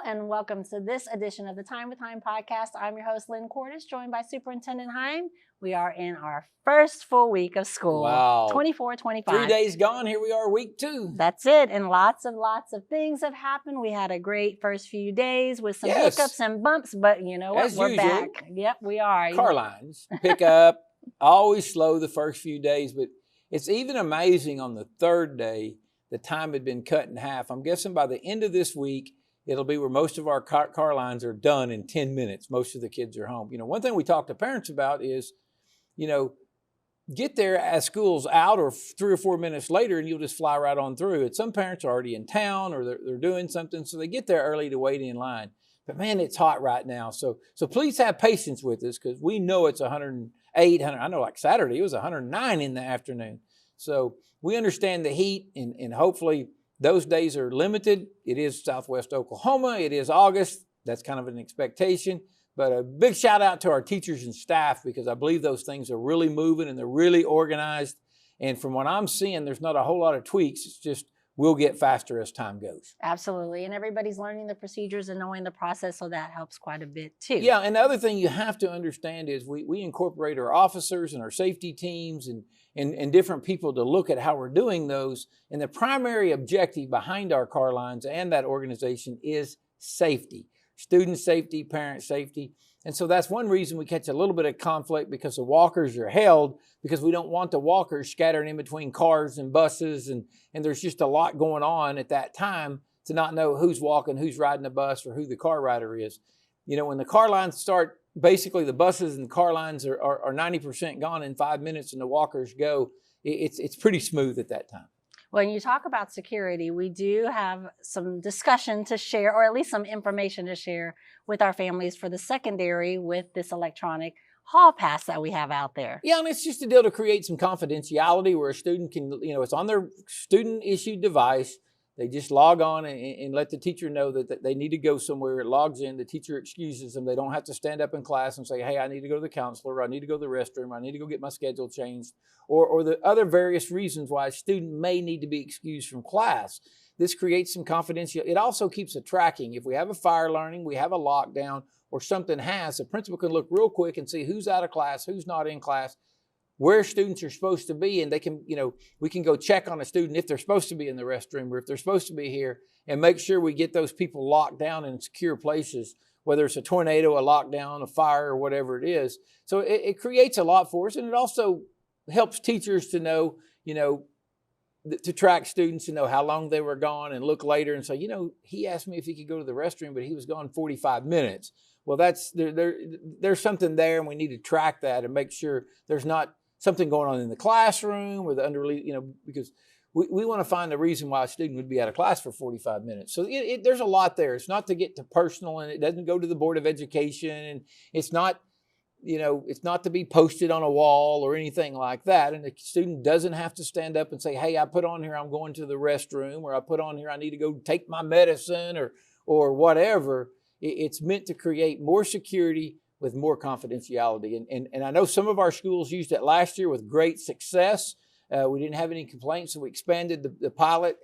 and welcome to this edition of the Time with Hime podcast. I'm your host, Lynn Cordes, joined by Superintendent Hime. We are in our first full week of school. Wow. 24-25. 3 days gone. Here we are, week 2. That's it. And lots of things have happened. We had a great first few days with some hiccups and bumps, but you know what? As We're usual, back. Yep, we are. Car lines pick up, always slow the first few days, but it's even amazing on the third day, the time had been cut in half. I'm guessing by the end of this week, it'll be where most of our car lines are done in 10 minutes. Most of the kids are home. You know, one thing we talk to parents about is, you know, get there as school's out or 3 or 4 minutes later and you'll just fly right on through it. Some parents are already in town or they're doing something, so they get there early to wait in line. But man, it's hot right now. So please have patience with us because we know it's 108, I know like Saturday, it was 109 in the afternoon. So we understand the heat and hopefully those days are limited. It is Southwest Oklahoma. It is August. That's kind of an expectation. But a big shout out to our teachers and staff because I believe those things are really moving and they're really organized. And from what I'm seeing, there's not a whole lot of tweaks. It's just we'll get faster as time goes. Absolutely. And everybody's learning the procedures and knowing the process, so that helps quite a bit too. Yeah, and the other thing you have to understand is we incorporate our officers and our safety teams and different people to look at how we're doing those. And the primary objective behind our car lines and that organization is safety. Student safety, parent safety. And so that's one reason we catch a little bit of conflict because the walkers are held because we don't want the walkers scattering in between cars and buses. And there's just a lot going on at that time to not know who's walking, who's riding the bus, or who the car rider is. You know, when the car lines start, basically the buses and car lines are 90% gone in 5 minutes and the walkers go, it's pretty smooth at that time. When you talk about security, we do have some discussion to share, or at least some information to share with our families for the secondary with this electronic hall pass that we have out there. Yeah, and it's just a deal to create some confidentiality where a student can, you know, it's on their student-issued device. They just log on and let the teacher know that they need to go somewhere. It logs in. The teacher excuses them. They don't have to stand up in class and say, hey, I need to go to the counselor. I need to go to the restroom. I need to go get my schedule changed. Or the other various reasons why a student may need to be excused from class. This creates some confidentiality. It also keeps a tracking. If we have a fire alarm, we have a lockdown, or something has, the principal can look real quick and see who's out of class, who's not in class, where students are supposed to be, and they can, you know, we can go check on a student if they're supposed to be in the restroom or if they're supposed to be here and make sure we get those people locked down in secure places, whether it's a tornado, a lockdown, a fire, or whatever it is. So it creates a lot for us, and it also helps teachers to know, you know, to track students, to know how long they were gone and look later and say, you know, he asked me if he could go to the restroom, but he was gone 45 minutes. Well, that's there's something there, and we need to track that and make sure there's not something going on in the classroom or you know, because we want to find the reason why a student would be out of class for 45 minutes. So there's a lot there. It's not to get to personal, and it doesn't go to the Board of Education, and it's not, you know, it's not to be posted on a wall or anything like that. And the student doesn't have to stand up and say, hey, I put on here I'm going to the restroom, or I put on here I need to go take my medicine or whatever. It's meant to create more security with more confidentiality. And I know some of our schools used it last year with great success. We didn't have any complaints, so we expanded the pilot.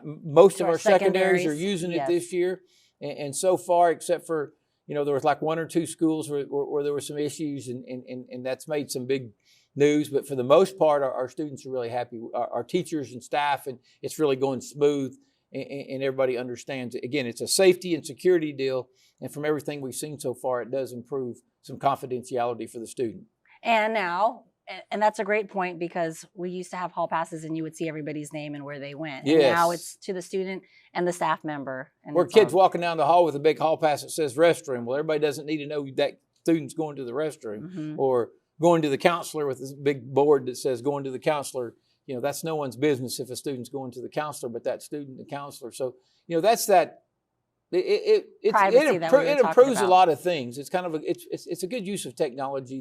Most of our secondaries are using it this year. And so far, except for, you know, there was like 1 or 2 schools where there were some issues, and that's made some big news. But for the most part, our students are really happy, our teachers and staff, and it's really going smooth. And everybody understands it. Again, it's a safety and security deal. And from everything we've seen so far, it does improve some confidentiality for the student. And now, and that's a great point, because we used to have hall passes and you would see everybody's name and where they went. Yes. And now it's to the student and the staff member. And or kids walking down the hall with a big hall pass that says restroom. Well, everybody doesn't need to know that student's going to the restroom, or going to the counselor with this big board that says going to the counselor. You know, that's no one's business if a student's going to the counselor, but that student, the counselor. So, you know, that's that. It improves a lot of things. It's kind of it's a good use of technology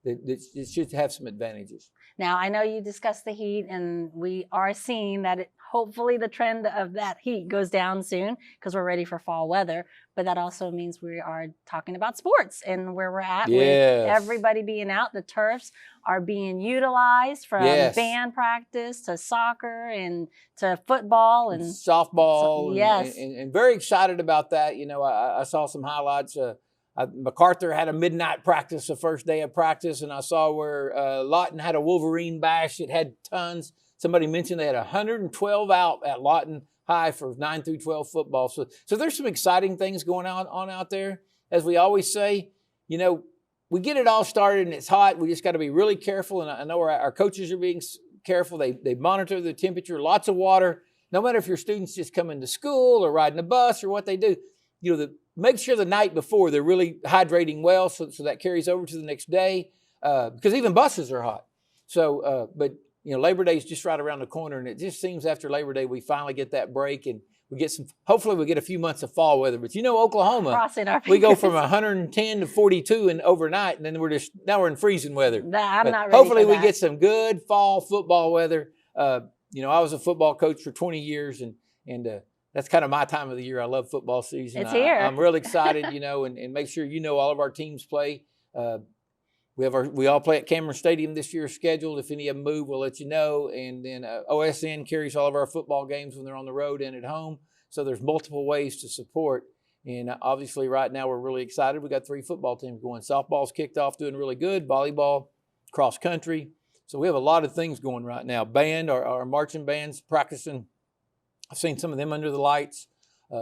that it should have some advantages. Now, I know you discussed the heat, and we are seeing that hopefully the trend of that heat goes down soon because we're ready for fall weather. But that also means we are talking about sports and where we're at with everybody being out. The turfs are being utilized from band practice to soccer and to football and softball. And very excited about that. You know, I saw some highlights. MacArthur had a midnight practice the first day of practice, and I saw where Lawton had a Wolverine bash. It had tons. Somebody mentioned they had 112 out at Lawton High for 9 through 12 football. So there's some exciting things going on out there. As we always say, you know, we get it all started and it's hot. We just got to be really careful. And I know our coaches are being careful. They monitor the temperature, lots of water. No matter if your students just coming to school or riding a bus or what they do, you know, make sure the night before they're really hydrating well, so that carries over to the next day, because even buses are hot. So, but you know, Labor Day is just right around the corner, and it just seems after Labor Day we finally get that break, and we get hopefully we get a few months of fall weather. But you know, Oklahoma, we go from 110 to 42 and overnight, and then now we're in freezing weather. I'm not ready hopefully for that. We get some good fall football weather. You know, I was a football coach for 20 years, and that's kind of my time of the year. I love football season. It's here. I'm really excited, you know, and make sure you know all of our teams play. We all play at Cameron Stadium this year scheduled. If any of them move, we'll let you know. And then OSN carries all of our football games when they're on the road and at home. So there's multiple ways to support. And obviously right now we're really excited. We got 3 football teams going. Softball's kicked off doing really good. Volleyball, cross country. So we have a lot of things going right now. Band, our marching band's practicing. I've seen some of them under the lights.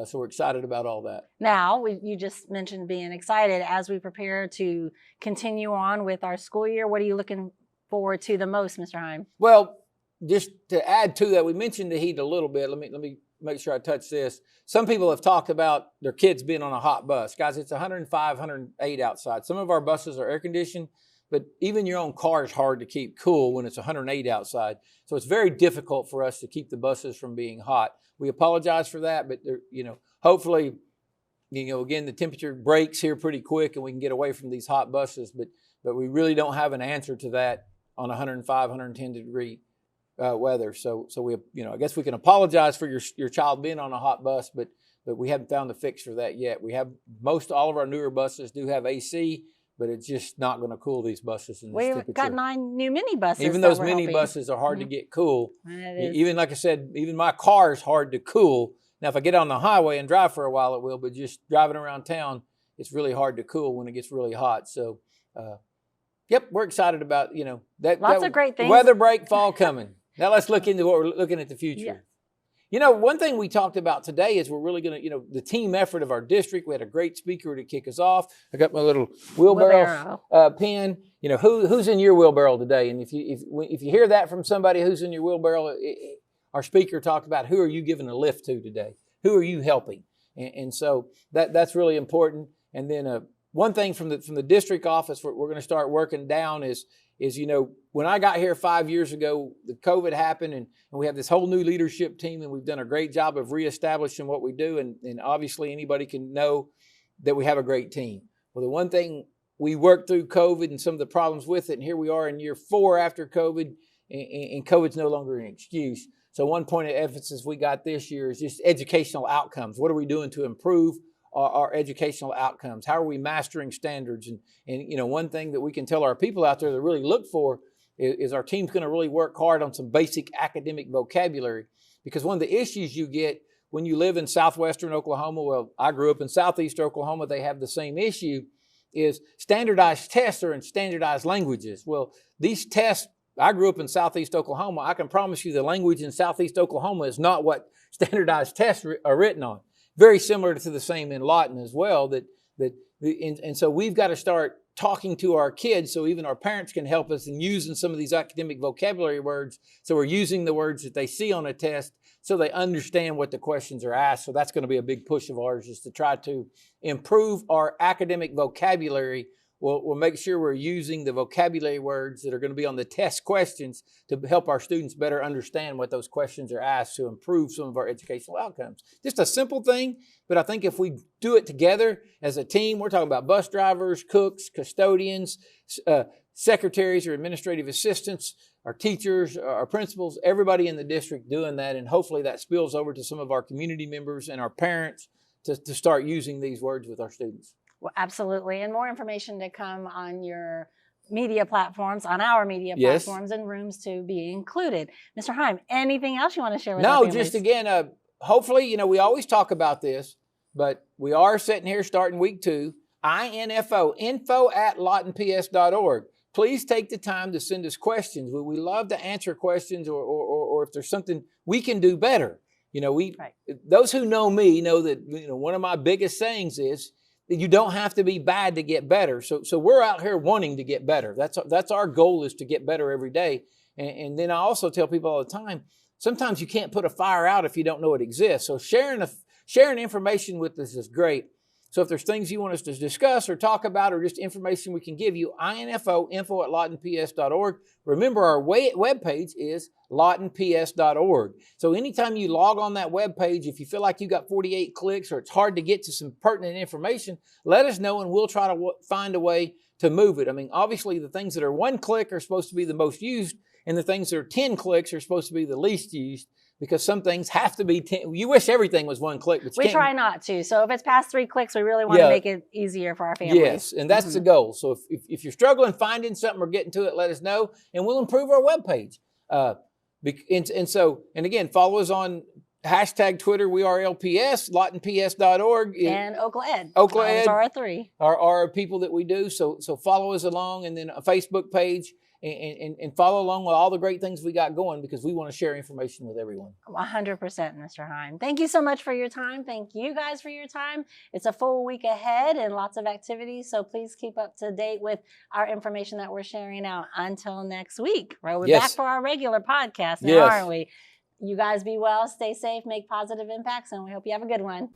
So we're excited about all that. Now, you just mentioned being excited. As we prepare to continue on with our school year, what are you looking forward to the most, Mr. Hime? Well, just to add to that, we mentioned the heat a little bit. Let me make sure I touch this. Some people have talked about their kids being on a hot bus. Guys, it's 105, 108 outside. Some of our buses are air conditioned, but even your own car is hard to keep cool when it's 108 outside. So it's very difficult for us to keep the buses from being hot. We apologize for that, but you know, hopefully, you know, again, the temperature breaks here pretty quick and we can get away from these hot buses, but we really don't have an answer to that on 105, 110 degree weather. So we, you know, I guess we can apologize for your child being on a hot bus, but we haven't found the fix for that yet. We have all of our newer buses do have AC, but it's just not going to cool these buses in this temperature. We've got 9 new mini buses. Even those mini buses are hard to get cool. Even like I said, even my car is hard to cool. Now, if I get on the highway and drive for a while, it will, but just driving around town, it's really hard to cool when it gets really hot. So, yep, we're excited about, you know, lots of great things. Weather break, fall coming. Now let's look into what we're looking at the future. Yeah. You know, one thing we talked about today is we're really going to, you know, the team effort of our district. We had a great speaker to kick us off. I got my little wheelbarrow pen. You know, who's in your wheelbarrow today? And if you hear that from somebody who's in your wheelbarrow, our speaker talked about who are you giving a lift to today? Who are you helping? And so that's really important. And then one thing from the district office we're going to start working down is, you know, when I got here 5 years ago, the COVID happened and we have this whole new leadership team and we've done a great job of reestablishing what we do. And obviously anybody can know that we have a great team. Well, the one thing we worked through COVID and some of the problems with it, and here we are in year 4 after COVID, and COVID's no longer an excuse. So one point of emphasis we got this year is just educational outcomes. What are we doing to improve our educational outcomes? How are we mastering standards? And you know, one thing that we can tell our people out there to really look for is our team's going to really work hard on some basic academic vocabulary, because one of the issues you get when you live in southwestern Oklahoma, well, I grew up in southeast Oklahoma, they have the same issue, is standardized tests are in standardized languages. Well, these tests, I grew up in southeast Oklahoma, I can promise you the language in southeast Oklahoma is not what standardized tests are written on. Very similar to the same in Lawton as well. And so we've got to start talking to our kids so even our parents can help us in using some of these academic vocabulary words. So we're using the words that they see on a test so they understand what the questions are asked. So that's going to be a big push of ours, is to try to improve our academic vocabulary. We'll make sure we're using the vocabulary words that are going to be on the test questions to help our students better understand what those questions are asked to improve some of our educational outcomes. Just a simple thing, but I think if we do it together as a team, we're talking about bus drivers, cooks, custodians, secretaries or administrative assistants, our teachers, our principals, everybody in the district doing that. And hopefully that spills over to some of our community members and our parents to start using these words with our students. Well, absolutely. And more information to come on your media platforms, on our media Yes. platforms, and rooms to be included. Mr. Hime, anything else you want to share with our No, families? just again, hopefully, we always talk about this, but we are sitting here starting week 2. info@lawtonps.org. Please take the time to send us questions. We love to answer questions, or if there's something we can do better. Right. Those who know me know that one of my biggest sayings is that you don't have to be bad to get better. So we're out here wanting to get better. That's our goal, is to get better every day. And then I also tell people all the time, sometimes you can't put a fire out if you don't know it exists. So sharing information with us is great. So if there's things you want us to discuss or talk about, or just information we can give you, info@lawtonps.org. Remember, our webpage is lawtonps.org. So anytime you log on that webpage, if you feel like you got 48 clicks or it's hard to get to some pertinent information, let us know and we'll try to find a way to move it. I mean, obviously the things that are 1 click are supposed to be the most used, and the things that are 10 clicks are supposed to be the least used, because some things have to be 10. You wish everything was 1 click, but we try not to. So if it's past 3 clicks, we really want to make it easier for our families. Yes, and that's the goal. So if you're struggling finding something or getting to it, let us know, and we'll improve our webpage. And again, follow us on hashtag Twitter. We are LPS, lawtonps.org. And Oakland. Oakland. Those are our 3. Are people that we do. So follow us along, and then a Facebook page. And follow along with all the great things we got going, because we want to share information with everyone. 100%, Mr. Hime. Thank you so much for your time. Thank you guys for your time. It's a full week ahead and lots of activities, so please keep up to date with our information that we're sharing out until next week. Right? We're back for our regular podcast now, aren't we? You guys be well, stay safe, make positive impacts, and we hope you have a good one.